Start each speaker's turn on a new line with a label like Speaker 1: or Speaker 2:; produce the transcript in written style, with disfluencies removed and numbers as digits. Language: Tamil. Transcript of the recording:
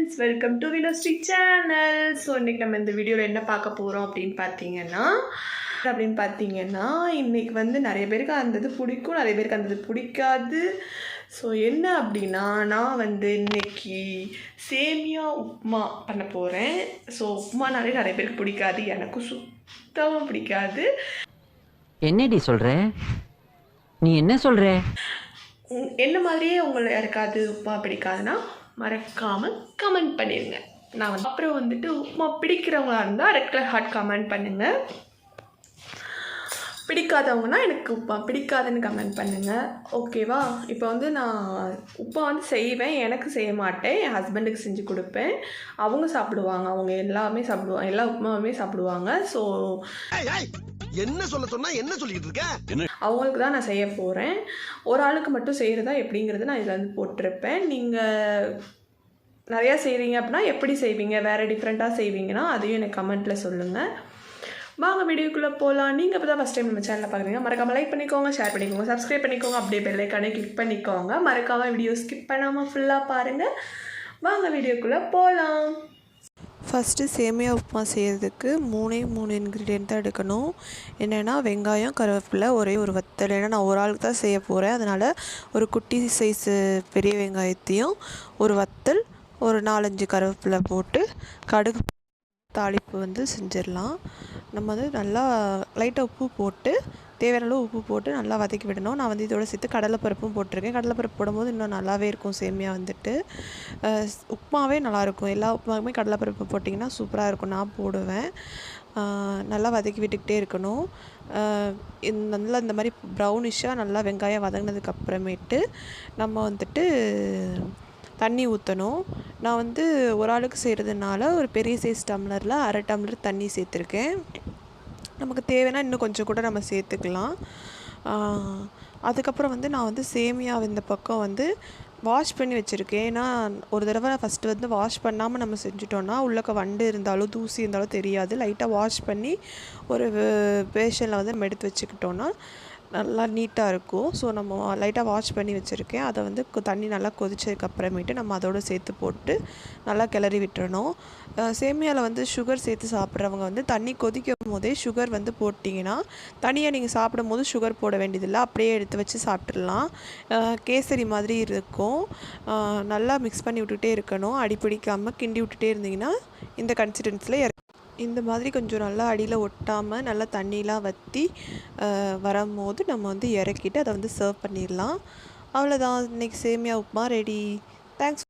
Speaker 1: Friends, welcome to Vinosri channel. So இன்றைக்கி நம்ம இந்த வீடியோவில் என்ன பார்க்க போகிறோம் அப்படின்னு பார்த்தீங்கன்னா இன்றைக்கி வந்து நிறைய பேருக்கு அந்த இது பிடிக்கும், நிறைய பேருக்கு அந்த இது பிடிக்காது. ஸோ என்ன அப்படின்னா, நான் வந்து இன்றைக்கி சேமியா உப்புமா பண்ண போகிறேன். ஸோ உப்புமானாலே நிறைய பேருக்கு பிடிக்காது, எனக்கும் சுத்தமாக பிடிக்காது.
Speaker 2: என்னடி சொல்கிற? நீ என்ன சொல்கிற?
Speaker 1: என்ன மாதிரியே உங்களை யாருக்காவது உப்புமா பிடிக்காதுன்னா மறக்காமல் கமெண்ட் பண்ணிடுங்க. நான் வந்து அப்புறம் வந்துட்டு உப்புமா பிடிக்கிறவங்களா இருந்தால் ரெட் கலர் ஹார்ட் கமெண்ட் பண்ணுங்கள். பிடிக்காதவங்கன்னா எனக்கு உப்புமா பிடிக்காதுன்னு கமெண்ட் பண்ணுங்கள், ஓகேவா? இப்போ வந்து நான் உப்புமா வந்து செய்வேன், எனக்கு செய்ய மாட்டேன், என் ஹஸ்பண்டுக்கு செஞ்சு கொடுப்பேன். அவங்க சாப்பிடுவாங்க, அவங்க எல்லாமே சாப்பிடுவாங்க, எல்லா உப்புமாவுமே சாப்பிடுவாங்க. ஸோ
Speaker 3: என்ன சொல்ல சொன்னா என்ன சொல்லிட்டு இருக்க?
Speaker 1: அவங்களுக்கு தான் நான் செய்ய போகிறேன். ஒரு ஆளுக்கு மட்டும் செய்கிறதா எப்படிங்கிறது நான் இதில் வந்து போட்டிருப்பேன். நீங்கள் நிறையா செய்கிறீங்க அப்படின்னா எப்படி செய்வீங்க, வேறு டிஃப்ரெண்ட்டாக செய்வீங்கன்னா அதையும் எனக்கு கமெண்ட்டில் சொல்லுங்கள். வாங்க வீடியோக்குள்ளே போகலாம். நீங்கள் இப்போ தான் ஃபஸ்ட் டைம் நம்ம சேனலில் பார்க்குறீங்க, மறக்காமல் லைக் பண்ணிக்கோங்க, ஷேர் பண்ணிக்கோங்க, சப்ஸ்கிரைப் பண்ணிக்கோங்க, அப்படியே பெல் ஐக்கானை கிளிக் பண்ணிக்கோங்க. மறக்காமல் வீடியோ ஸ்கிப் பண்ணாமல் ஃபுல்லாக பாருங்கள். வாங்க வீடியோக்குள்ளே போகலாம்.
Speaker 4: ஃபஸ்ட்டு சேமியா உப்புமா செய்கிறதுக்கு 3 இன்க்ரீடியன்ட் தான் எடுக்கணும். என்னென்னா வெங்காயம், கருவேப்பிலை, ஒரே ஒரு வத்தல். ஏன்னா நான் ஒரு ஆளுக்கு தான் செய்ய போகிறேன், அதனால் ஒரு குட்டி சைஸு பெரிய வெங்காயத்தையும் ஒரு வத்தல், ஒரு 4-5 கருவேப்பிலை போட்டு கடுகு தாளிப்பு வந்து செஞ்சிடலாம். நம்ம வந்து நல்லா லைட்டாக உப்பு போட்டு தேவையான அளவு உப்பு போட்டு நல்லா வதக்கி விடணும். நான் வந்து இதோட சேர்த்து கடலைப்பருப்பும் போட்டிருக்கேன். கடலைப்பருப்பு போடும்போது இன்னும் நல்லாவே இருக்கும் சேமியா வந்துட்டு. உப்புமாவே நல்லாயிருக்கும். எல்லா உப்புமாவுமே கடலைப்பருப்பு போட்டிங்கன்னா சூப்பராக இருக்கும், நான் போடுவேன். நல்லா வதக்கி விட்டுக்கிட்டே இருக்கணும். நல்லா இந்த மாதிரி ப்ரௌனிஷாக நல்லா வெங்காயம் வதங்கினதுக்கப்புறமேட்டு நம்ம வந்துட்டு தண்ணி ஊற்றணும். நான் வந்து ஒரு ஆளுக்கு செய்கிறதுனால ஒரு பெரிய சைஸ் டம்ளரில் 1/2 டம்ளர் தண்ணி சேர்த்துருக்கேன். நமக்கு தேவைன்னா இன்னும் கொஞ்சம் கூட நம்ம சேர்த்துக்கலாம். அதுக்கப்புறம் வந்து நான் வந்து சேமியா இந்த பக்கம் வந்து வாஷ் பண்ணி வச்சுருக்கேன். ஏன்னா ஒரு தடவை ஃபஸ்ட்டு வந்து வாஷ் பண்ணாமல் நம்ம செஞ்சுட்டோன்னா உள்ளக்க வண்டு இருந்தாலும் தூசி இருந்தாலும் தெரியாது. லைட்டாக வாஷ் பண்ணி ஒரு பேஷனில் வந்து நம்ம எடுத்து வச்சுக்கிட்டோன்னா நல்லா நீட்டாக இருக்கும். ஸோ நம்ம லைட்டாக வாஷ் பண்ணி வச்சுருக்கேன். அதை வந்து தண்ணி நல்லா கொதிச்சதுக்கப்புறமேட்டு நம்ம அதோடு சேர்த்து போட்டு நல்லா கிளறி விட்டுறணும். சேமியாவில் வந்து சுகர் சேர்த்து சாப்பிட்றவங்க வந்து தண்ணி கொதிக்கும் போதே சுகர் வந்து போட்டிங்கன்னா தனியாக நீங்கள் சாப்பிடும் போது சுகர் போட வேண்டியதில்லை, அப்படியே எடுத்து வச்சு சாப்பிட்றலாம். கேசரி மாதிரி இருக்கும். நல்லா மிக்ஸ் பண்ணி விட்டுகிட்டே இருக்கணும், அடிப்பிடிக்காமல் கிண்டி விட்டுட்டே இருந்தீங்கன்னா இந்த கன்சிஸ்டன்சியில் இந்த மாதிரி கொஞ்சம் நல்லா அடியில் ஒட்டாமல் நல்லா தண்ணிலாம் வற்றி வரும்போது நம்ம வந்து இறக்கிட்டு அதை வந்து சர்வ் பண்ணிடலாம். அவ்வளோதான், இன்றைக்கி சேமியா உப்புமா ரெடி. தேங்க்ஸ்.